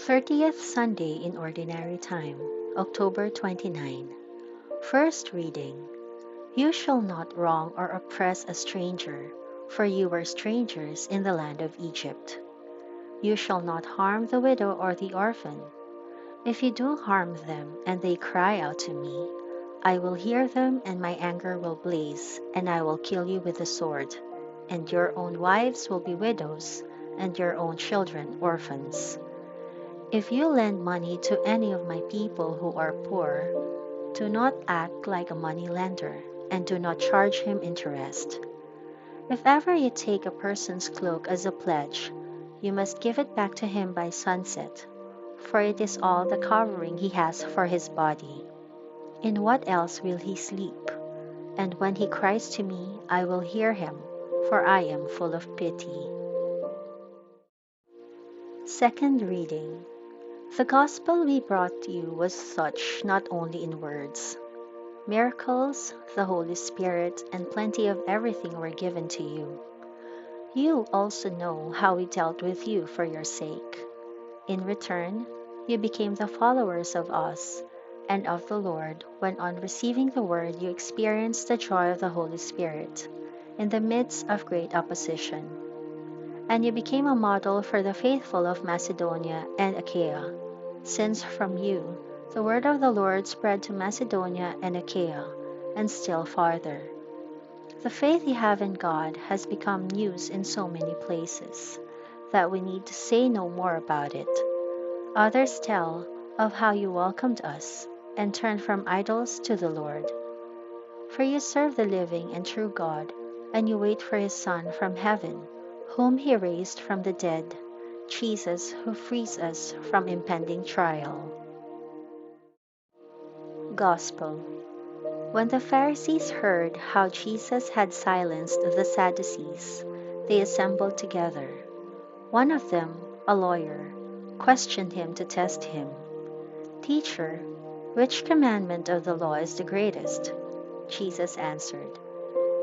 30th Sunday in Ordinary Time, October 29. First reading. You shall not wrong or oppress a stranger, for you were strangers in the land of Egypt. You shall not harm the widow or the orphan. If you do harm them and they cry out to me, I will hear them and my anger will blaze, and I will kill you with the sword, and your own wives will be widows, and your own children orphans. If you lend money to any of my people who are poor, do not act like a money lender, and do not charge him interest. If ever you take a person's cloak as a pledge, you must give it back to him by sunset, for it is all the covering he has for his body. In what else will he sleep? And when he cries to me, I will hear him, for I am full of pity. Second reading. The gospel we brought you was such not only in words. Miracles, the Holy Spirit, and plenty of everything were given to you. You also know how we dealt with you for your sake. In return, you became the followers of us and of the Lord when on receiving the word you experienced the joy of the Holy Spirit in the midst of great opposition. And you became a model for the faithful of Macedonia and Achaia, since from you the word of the Lord spread to Macedonia and Achaia, and still farther. The faith you have in God has become news in so many places that we need to say no more about it. Others tell of how you welcomed us and turned from idols to the Lord. For you serve the living and true God, and you wait for his Son from heaven, whom he raised from the dead, Jesus, who frees us from impending trial. Gospel. When the Pharisees heard how Jesus had silenced the Sadducees, they assembled together. One of them, a lawyer, questioned him to test him. Teacher, which commandment of the law is the greatest? Jesus answered,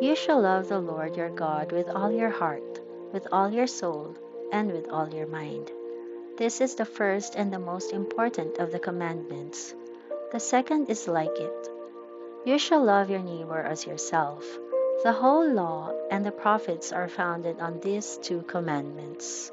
You shall love the Lord your God with all your heart, with all your soul, and with all your mind. This is the first and the most important of the commandments. The second is like it. You shall love your neighbor as yourself. The whole law and the prophets are founded on these two commandments.